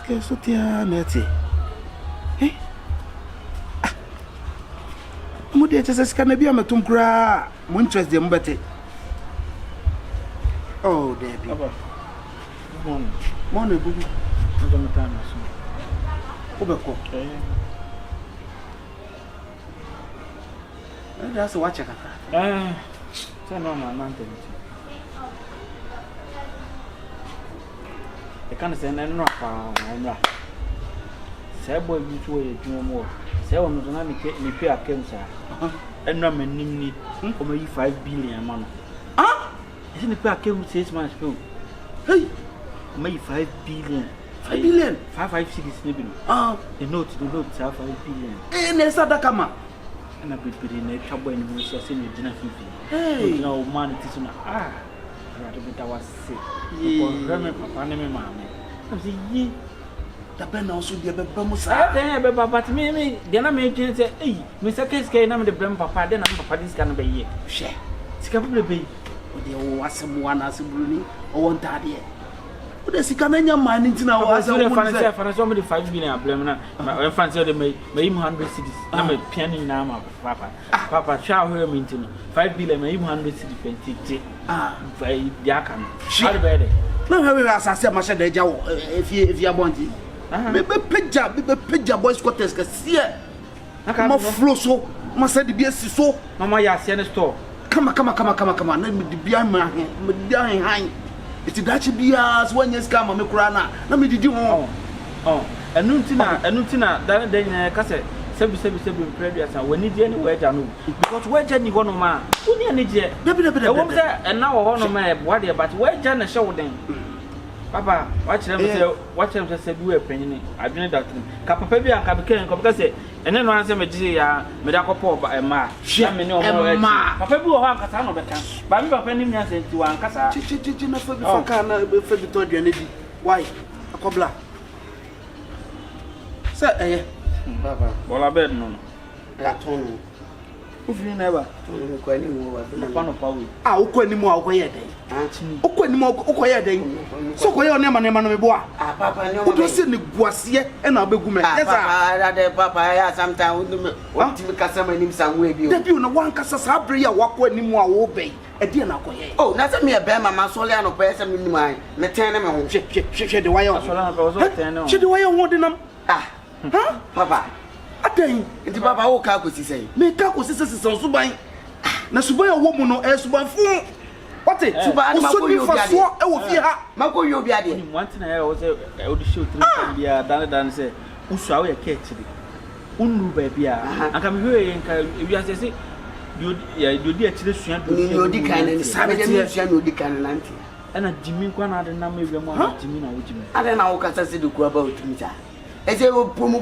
Scasotia Netty. Eh? Mudia just can be a matumgra, Muntres de Mbete. Oh, Debbie. Morning, Booby. Opoku. That's a watcher. Turn on my mountain. I can't send any rock. Say, boy, you two no more. Say, on the name me pay a cancer. And no man need for me 5 billion man. Ah? Isn't the pay a came 6 months ago? Hey, me 5 billion. 5 billion? 556 living. Ah, the note, 5 billion. And there's a Dakama. And a bit in a trouble and we shall send you dinner 50. Hey, no man, it is not. Ah, rather bit I was sick. Remember, Papa, and mammy. I say, ye. The pen also be a Bemus. But me, then I made you say, hey, Mr. Cascade, I'm the blame Papa, then I'm Papa, this can be ye. Share. It's going to be. The awesome one as a Bruni or one daddy. But the Sikamania man into now was a fan of somebody 5 billion. Blame my friends, they may 100 cities. I'm a piano now, Papa. Papa, shall hear me to 5 billion, 100 cities. Ah, by Yakan. Shall be no, as I said, Masha de Jow, if you are wanting. Maybe picture boys quarters, see it. I can't flow so, must say the BS so. Mamma, ya see the store. Come on, let me be behind. It's that should be as 1 year's come on the Kurana. Let me do more. Oh, and Nutina, that day, Cassette, 77 previous, and when need anywhere, because where Jenny one of my, who need it? And now honor my body, but where Jenny showed them. Papa, watch them say, watch them say, we are penny. I didn't that. Capapebi and Capican, Capacay, and then answer me, Medako Pop and Ma. She may know Ma. Papabu or Casano better. But I'm penny me to one Casa. Chichina for the Fabitoria. Why? A cobbler. Sir, eh, Papa, well, I bet no. That one. If you never told me more, one of our I'll quit any more away a day. Oh, any more away a day. So, why your name and name on bois? Papa, no, what was in the Boissier and I'll be good. Papa, I have sometimes want to make a summer in some way. You know, one Casabria walk when you more obey a dinner. Oh, that's me a bear, my Soliano person in my maternal. She the way she the way I want them. Ah, huh, Papa. Ateng nti papa wo ka kosi sei me ka kosi sese so ban na suban ya wo mu no e suban fu wate suban ma ko yo biade e wo fie ha ma ko yo biade ni want na e wo se e wo di show 3 bia dan se usu awo ye ka chiri unu ba bia aka me hwe yen ka wi ase se do di a chiri sua do ni odi kan ni sabe de sua ni odi kan nanti ana jimi kwa na de na me wi mo jimi na wo jimi ade na wo ka se do ku aba otumi ta. It's a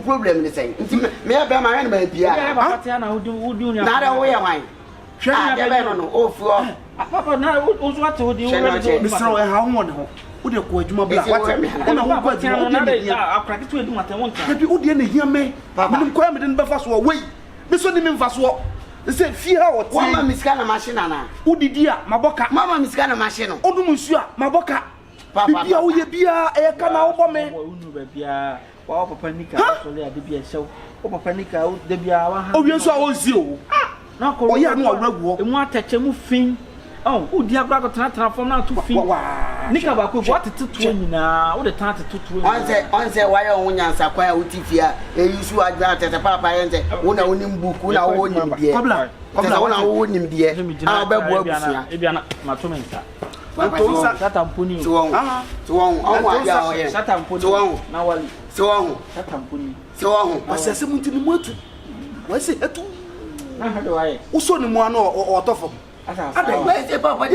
problem, they say. May I bear my hand by Pia? Who do not away wine? Sure, I don't know. Oh, for Papa, now, what would you Mr. How would you quote my black? I'll practice with what I want. Have you didn't hear me? Papa, I'm quite in Buffalo away. Miss Onim Faswalk. They said, fear what Mama Miss Cana Machine. Who did dear, my boca, Mama Miss Cana Machine? Oh, monsieur, my boca. Papa, you be a canal for me. Oh, Papa Nika, actually, I did be a show. Oh, Papa Nika, there be our. Oh, yes, I was you. Now, oh, yeah, no, and what touch a moving. Oh, dear, Braga transform now to feet. Nika, what to do now? What the time to do? I say, why are we on Saquia Utifia? You should have that as a papa and say, one only book, who I won't be a wouldn't be a I'll be working. If you're not my tormentor. Satampuni so what's it? Also, no one or tough. I say, Papa,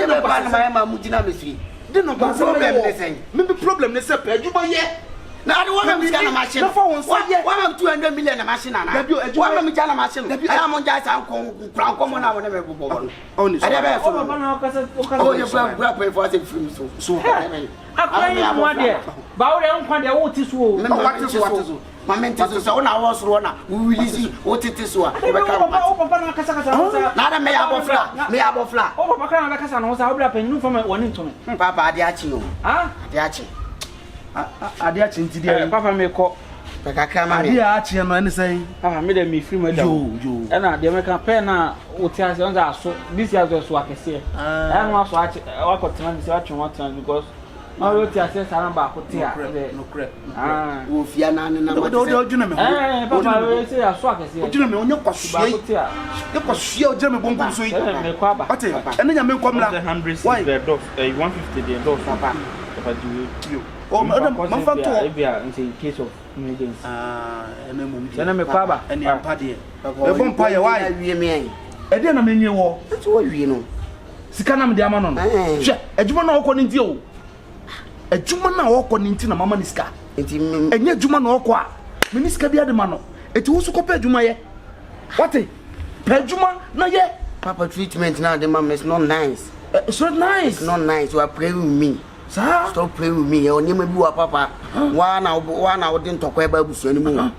maybe problem, they say, you buy yet. Now, I don't want to get a machine. 100 million machine. I want to get a machine. I'm on just Crown Common. I will never go. Only I never for the film. So, I one day. Bow down, find the what is what is my mentor is on our runner. We will see what it is. Not a may have a flat. Oh, Papa, I was out of new from my one into me. Papa, the Achino. Ah, the Achi. ade a chinti dia papa me ko kakaka ma me ade a che no ene say papa me dem me free me dem yo na de me ka pe na oti ase on za so this year so akese e no aso ache wakotena me se atwe because ma oti ase sara ba akote a no correct wo fia na na do juna me papa we se aso akese o juna me onye kwasue ye kwasue o juna me bonku so yi me kwa ba ate ene nya me nkomla 100 the dogs 150 the dogs papa do oh man fa to in case of emergency ene mum ene me kwa ba ene ampa de e bon pa ye why wie me en e de na me nwie wo ati wo wie no sika na me de ama no hwe adwuma na okọ ni nti o adwuma na okọ ni nti na mama ni sika enti enye adwuma na okọ a me ni sika bia de ma no eti wo so ko pa adwuma ye wate pa adwuma na ye papa treatment now the mom is not nice. It's not nice. It's not nice. You are praying with me. Sir? Stop praying with me. You need me bua papa. One hour didn't talk about busu anymore.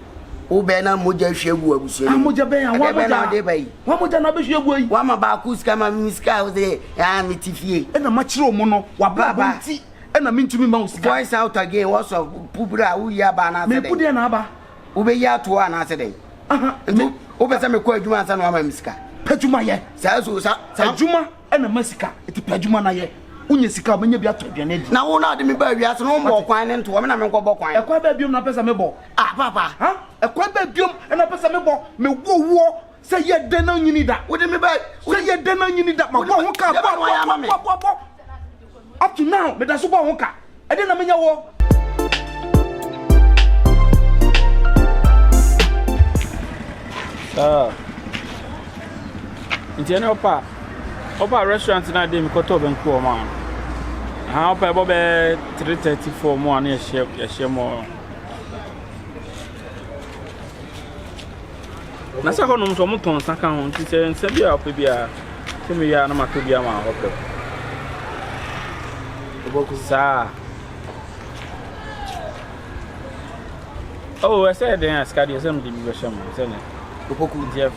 O be na moja hwegu abusu anymore. Moja be ya wa moja de bai. Wa moja na be hwegu yi. Wa ma ba ku ska ma miska o de ya metifie. E na ma kire omo no wa baba nti e na mentumi ma usika. Voice out again. What's up? Pubra u ya ba na se de. Me pudi na aba. O be ya to na se de. O be se me ko adwuma ansa na ma miska. Pajuma ye. Sa adwuma e na masika. Eti pajuma na ye. Unye sika obenya bia to aduane di. Na wo na de me ba wiase no mbo kwan ne nto me na me nkọ bọ kwan. E kwa ba biom na pesa me bọ. Ah papa. Ha? E kwa ba biom e na pesa me bọ. Me wo se ye de na nyini da. Wo de me ba se ye de na nyini da. Ma bọ ho ka bọ. Up to now me da so bọ ho ka. E de na menya wo. Intiene opa restaurant na dey me koto benku o ma. Ha opa ebo be 334 mo na ye mo. Na sa ko no so mo ton saka ho nti se nsa bia opa bia se me ya na mato bia ma opa. Opoku sa. Oh, I said then ask you some di bi sham se ne. Opoku Jeff.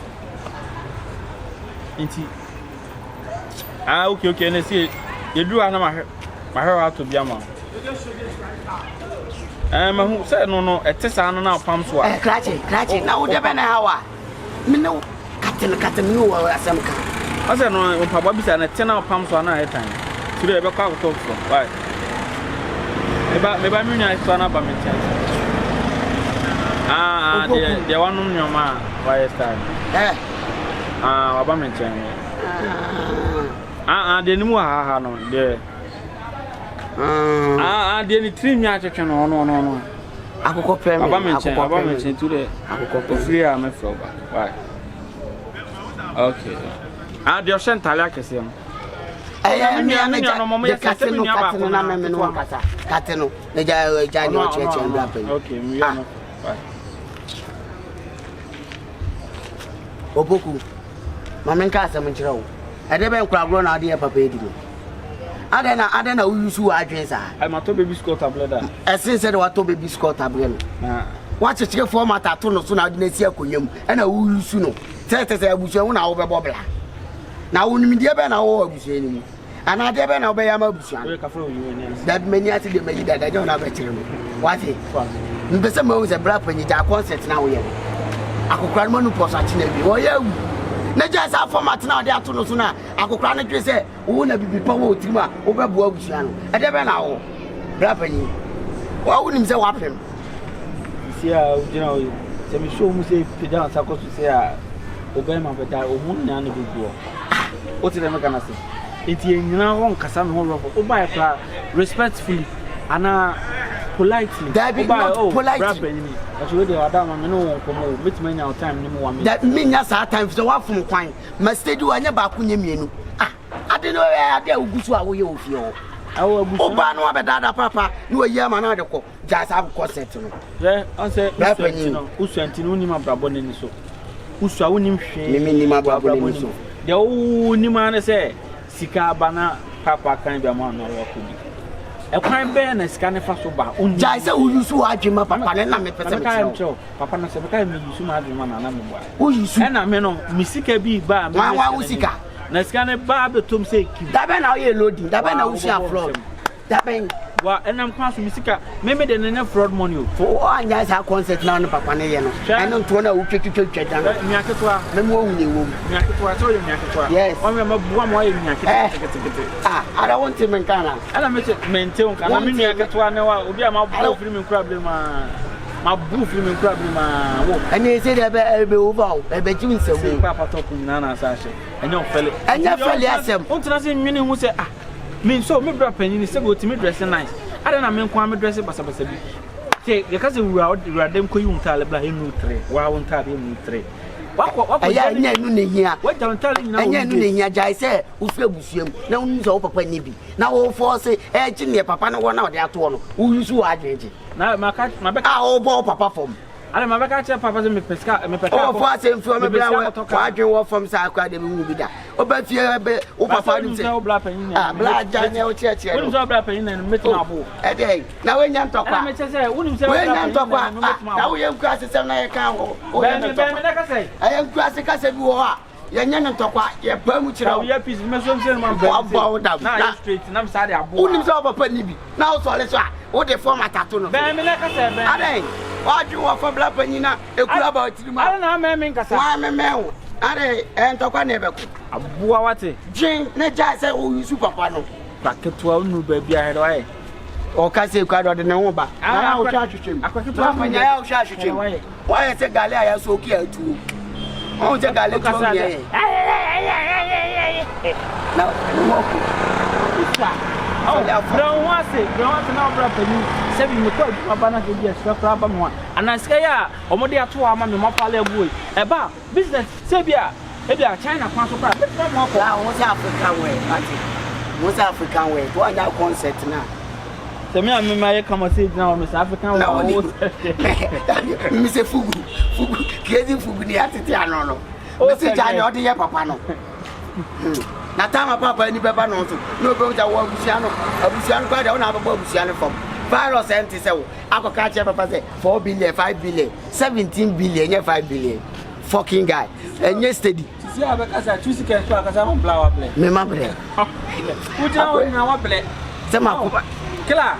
Inti okay na see you do ana ma hwe to bia ma ma hu say no etesa no na pam so a krache na wo de be na hawa me no katen no wa asem ka ase no pa ba bisa na tena pam so na etan tire be kwa to so why me ba mi nya so na ba me tia de wanu nyoma why style wa ba me tia de ni mu ha no de de ni trim nya twetwe no akoko pem aba mention to de akoko free am from why okay de oshentale akese no mi anya no mo kateno na me no kata kateno na ja ni o cheche mbra pe okay mi ya no why Opoku mama nka asem nkyere wo ade be nkuragro na ade ya papa ediro ade na uyusu wa adwen sa I mato baby score tablet da esen se de wato baby score tablet no wa chechire format ato no so na ade na si akonyam e na uyusu no tete abusu hu na wo be bobla na wo nim de be na wo abusu ni mu ana de be na wo be ya ma abusu an that many ati de magi da je na be chire mo wati mbese ma wo se bra panyi ja concert na wo ye akokra no manu posa chi na bi wo ye na jasa format na de ato no so na akokra na twe se wo na bibi pa wo tirima wo be bo abusu an e de be na wo bra panyi wa wo nim se wa pem si a ujina o se mi show mu se peda sa ko se a obai ma beta o mun na na gugu o ti dem kana se eti enyina ho nkasa me ho rofo o bai pra respectfully ana politely o bai politely but we dey adam me no ko mo metima nya time ni mo wa me that minya sa time so wa fum kwan ma steady anya ba ko nya mienu ade no ade ugusu a wo ye ofie o awo abusu o ba no abedada papa ni o ye ma na de ko jasa concert no on say usuanti no ni ma brabo ne ni so usu a wonim hwe me ni ma brabo ne ni so de o ni ma ne say sika bana papa kan bia ma na wo ko bi e kwan be na sika ne fa so ba onni jai say uyusu adwuma papa ne na me pese me papa na se be kai me yusu ma adwuma na me boa uyusu e na me no mi sika bi ba me wa usika na sika ne ba be tom say ki da be na o ye loading da be na usu afro da be wa enam kwa so misika meme de ne fraud money for anya sa concert na no papa ne ye no eno nto na wo twetwetwa dan mi aketwa meme wo ne wo mi aketwa so ye mi aketwa yes o me mabua mo ye mi aketwa ada won te men kana ala me mente on kana mi aketwa ne wa obi a mabu firi mi problem ma bu firi mi problem wo ene se de be over be ji nse wo papa top na na sa hye enyo fele asem on tena se nwene hu se me so me bra panini se go timi dress nice ada na me nko am dress basa bi se ye ka se wura dem ko yun tale bla enu 3 wa won tale enu 3 wako ya nya nu ne hia wa down tale nyina nya nu ne hia jai se wo fi abusuam na wo so papa ni bi na wo force ji ne papa no wo na wo de ato no wo yusu wa adweje na ma be wo bo papa fom ale ma be ka che papa se me peska o fo ase mfi o me bla wa adwen wo fom sa akwa de me hu bi da o ba fie be wo papa ni se bla panini bla janya o che che wo so bla panini na metima abo dey na we nya ntokwa me che se wo nim se we nya ntokwa na wo ye nkwa se sem na ye kan wo be me na ka se aye nkwa se ka se bi wo a ye nya ntokwa ye pa mu kira wo ye peace me so se ma ba na straight na me sa de abo wo nim se papa ni bi na wo so le so a wo de format ato no be me na ka se be ade waju wo fa bla panina ekura ba otirima ala na me nkasa wa me wo ade ntokwa na ebeku aboa wate jin na ja se wo yusu papa no paketwa unu ba bia he do aye o ka se kwa do de ne ho ba na wo twa twetwem akwaketwa panya ya wo twa twetwem wa ye se gale aya so ki atu o se gale to mi ye na mo ko brown wase na obra pani sebi me ko aduma bana ke bia sra ba mo ana sika ya omode ato ama me mapale abuo e ba business sebi a ebia China kwa so pra betra mo ko la wo se African way ati wo se African way to anya concept na se me am me kama se na wo se African way mi se fugu kezi fugu ni atete ano no mi se janya odi ye papa no na tama papa ni beba no so no be uja wo abusiano kwa da na baba abusiano fom virus enti se wo akoka che papa say 4 billion 5 billion 17 billion 5 billion fucking guy enye steady si abeka sa chusi ke so akasa mo blower play me ma bre uja wo na wa play se ma ko kila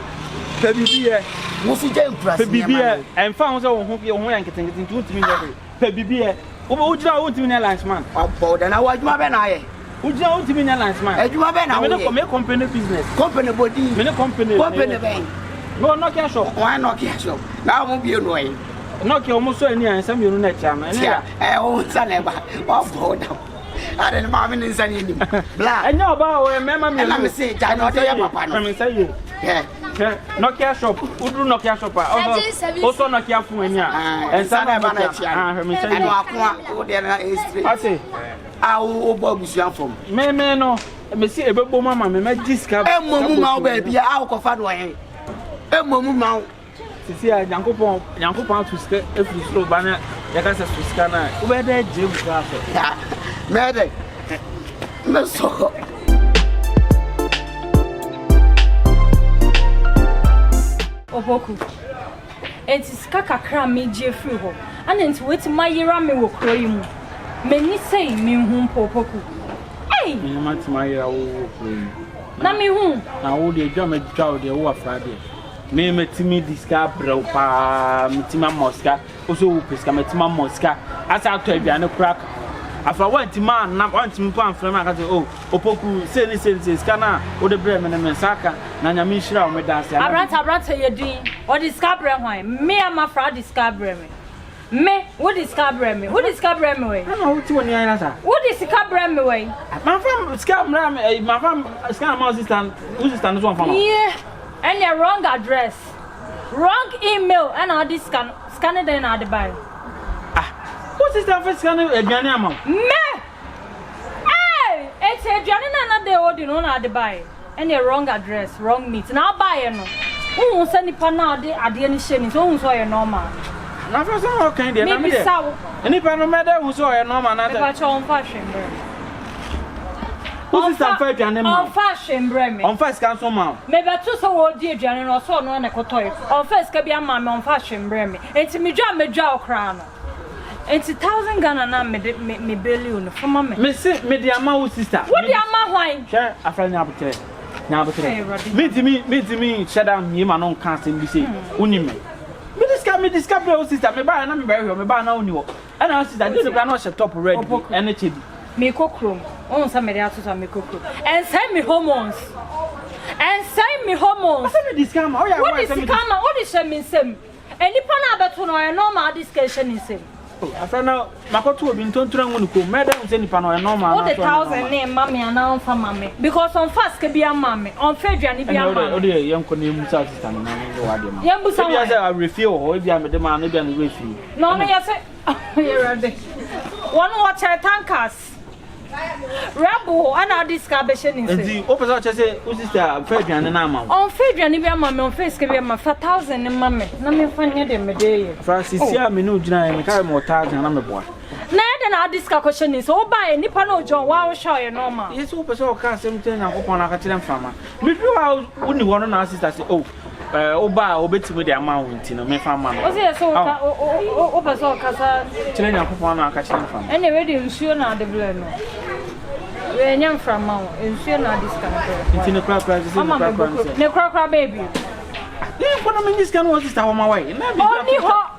pe bibie mo fi je impress pe bibie enfa ho se wo ho yan ketenkete ntumi nya pe bibie uja wo ntumi na lunch man abo da na wajuma be na ye uja wo ntumi na lunch man ejuma be na wo me company business company body me company be no Nokia shop why Nokia shop na mo bi no ye Nokia omo so ani an sam yenu na chama ene o sale ba wa bo da are ma me nsa ni ni bla enya oba o mema me na me say ja no de ya papa no me say Nokia shop udru Nokia shop also Nokia phone anya ensa na ba na chia me say no akwa o de na street ase o bo busuan fom me no me si ebebo mama me ma diska momu ma o ba bia a ko fa no yen momu ma sisi a yankopon to ske efri slow bana ya ka se ska na o be de je buka so me de me so Opoku enti ska kakra me je free ho ana enti weti mayira me wo kro yi mu meni sei me hu Opoku ei me ma ti mayira wo kro yi na me hu na wo de dwa me dwa wo de wo Afrah de me metimi diska brau pa metima moska oso wo peska metima moska asa to aduane krak Afrah wanti man na wanti mpo Afrah ma ka say oh Opoku say ska na wo de bre me na me saka na nya me hira wo me dance ya abranta ye din o diska bre hwan me am Afrah diska bre me wo diska bre me we na wo ti woni ayina sa wo diska bre me we ma fam ska mra me ma fam ska ma assistant so fam yeah and your wrong address wrong email and all this scan then at the buy what is that for scan aduane am me hey it's aduane na dey hold no na the buy and your wrong address wrong meat na buy no who send nipa na ade ni hye ni so who so your normal na for so okay dey na me dey nipa no me dey who so your normal na dey ba cho on fashion bro who is that for aduane ma on fashion bro me on first can so ma me betu so wo di aduane no so no na kotoy on first ka bia ma me on fashion bro me enti me dwa okra no enti 1000 Ghana na me billion for me me say me dey ama wo sister wo dey ama hwan share Afrah nya abukere Now, but me, shut down him and on casting be say, Unime. Me discover sister, me buy and bury me buy now new. And I said, I did not shut up already. And it me cook room. On some mediators and me cook room. And send me hormones. And send me hormones. What is scam? What is scam? What is mean same? And you pan about to know a normal discussion is same. After now, Makoto have been told to run with Madam Zenipano and normal. All the 1,000 name mammy and now for mammy. Because on fast can be a mammy, on Fedrian be a mammy. Young Conim Young Busan, I refill or if you have a demand, maybe I'm refill. No, I say, one watch her tankers. Rabo, and our discussion is the opposite. Say, who's this Fedrian and Amma? On Fedrian, if you are mammy, on face can be a 4,000 and mammy. No, me find them a day. Francis, yeah, me no, I carry more target and I'm a boy. Then our discussion is all by Nippano John, wow, show you normal. Yes, open so cast something upon a Catalan farmer. We do our only one on our sister say, oh, buy or bet with the amount in a me farmer. Was there so open so casa telling upon our Catalan farmer? Anyway, you sure not the blame. We are young from Mount, and sure not discount. It's in the crowd price, no crowd baby. You put them in this can was this time my way. Only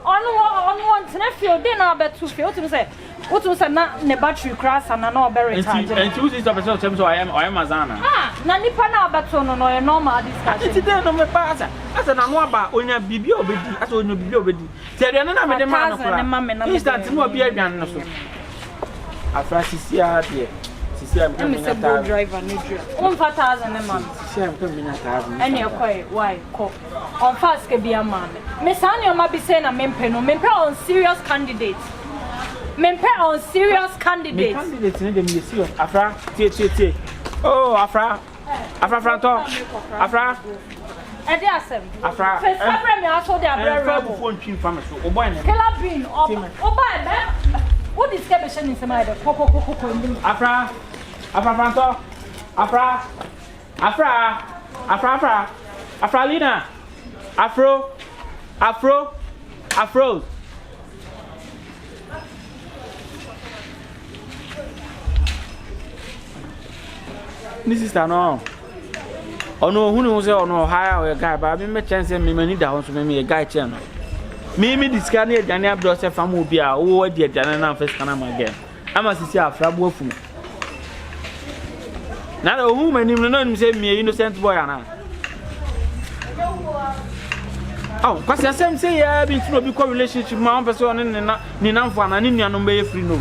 on one nephew, dinner bet to feel to say, what was not the battery crash and I know very tight. And choose this episode, so I am Mazana. Ah, Nanipana Baton or a normal discussion. It's there on my pass. As an Amwaba, when you be obedient, as when you be obedient. Tell you, I'm a man and mamma, and that's more beer than Afrah here. I'm coming a driver, new driver. 1,000 a month. I'm coming at and you're quite why cook. On fast can be a man. Miss Anya might be saying a mempe on serious candidates. Mempe on serious candidates. Candidates in the museum. Afrah, oh, Afrah, Franto, Afrah. And yes, Afrah. First, I also they are very rebel. Killer bean, oh, by what is caption in some other Afrah. Afrah Franto, Afrah Lina, Afro. This is no. Oh no, who knows? Oh no, hire a guy, but I mean, chance me need that one to me a guy channel. Me discard near Daniel Brosser from Mubia, oh, dear Daniel first can again. I must see Afrah Wolfman. Now, a woman, you know, say me, innocent boy. Oh, because I say, I've been through a big relationship, my own person, and Nsafoa and Indian number free no.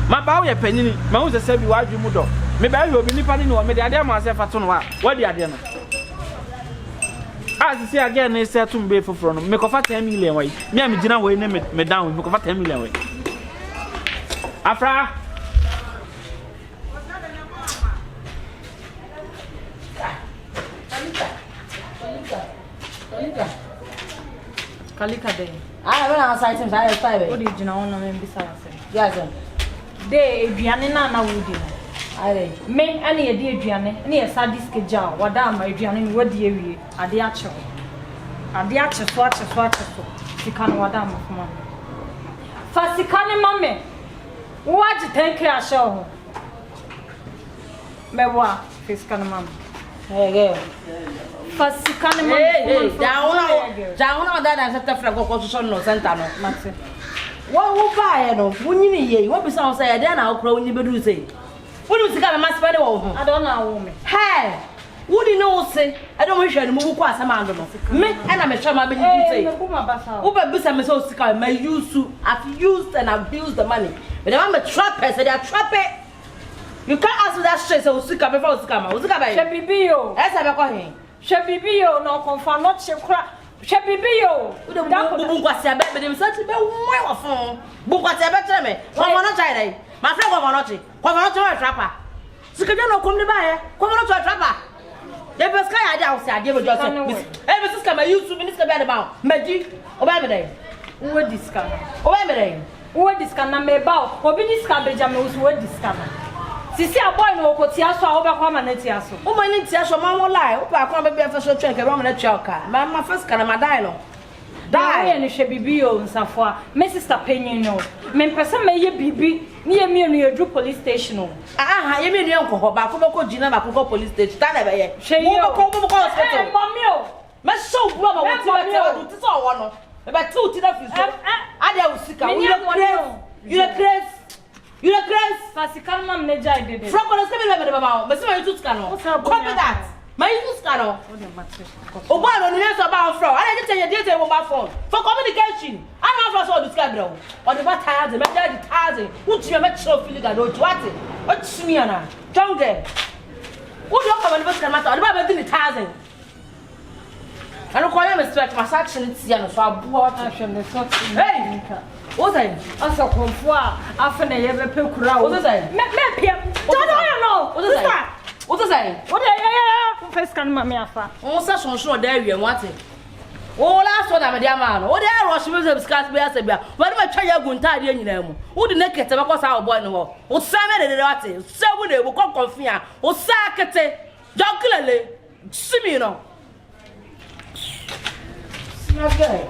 My bow, a penny, my own said, you are Mudo. Maybe I will be nipping or maybe I dare myself at Tonwa. What the idea? As you say again, they said to me for front, make of 10 million way. Me, I'm dinner way, name it down, make of 10 million way. Afrah. Kalika day. I don't know sight him. I five. What did you know? No, I'm beside myself. Yes, sir. They, Adriana, na woody. I make any idea, Adriana, any a sadistic jar. What damn, Adriana, what do you? At the actual. At the actual, swatch. You can't what damn of money. First, you can't, mammy. What you take care of show? Mewa, face can, mammy. Hey, first, you can't, mammy. Down that as a tough constitution no center. What will buy? No, when you what besides say, then I'll grow in the say. What do you think I'm a spider? I don't know, woman. Hey, what do you know? Say, I don't wish I move quite some amount of me, and I'm a shaman. Uber Bilson is so sick. I used to have used and abused the money. But I'm a trapper, so they are trapping. You can't ask that stress or sick before Scammer. Who's about Shabibio? As I call him. Shabibio, no confirm, not Shabibio. What's your baby? Such a well phone. Book what's your better me. One on China. My friend was not a trapper. So can you not come to buy? Come on to a trapper. The best guy I doubt I give a just ever since I used to minister about Magic or Baby. What discover? Oh, Baby. What discover me about? Or be discovered Jamus word discover. Sisi a boy no ko tia so a wo be kwa ma na tia so. O ma ni tia so ma wo lie, o pa kwa be be fa so check e ba ma na tia ka. Ma first kana ma die no. Die and she be on Nsafoa. My sister penny no. Men person may be near me near Drew police station. You mean your uncle Bako Gina Bako police station? That she hospital. Mommy, my so brother, what's all one about 2 to the I will sick. You are grace. You are grace. Fasicama Meja did it. From what is coming about, but somebody to scan. Copy that. My use cano. Oh, one on the news about Afrah. I didn't tell you detail on my phone for communication. I'm not for this guy, bro. Or the bad the daddy Tazi, which you met so feeling I don't want it. What's me, Anna? Don't get. What do you come and what's the matter? I'm about the Tazi. I don't call him a stretch, my section is young, so I bought action. Hey, what's that? I saw Kompany. After they ever pick crowd. What's that? Don't know. What's that? What is that? What are you? First, can mammy Afrah? Oh, such on shore there, you want it. Oh, last one, I'm a dear man. Oh, there was music, scarce be as a bear. What am I trying to go and tie in them? Who the naked tobacco our boy no more? Oh, Simon and the Rati, so would they will come confia. Oh, Sakate, Jocularly, Simino. Okay.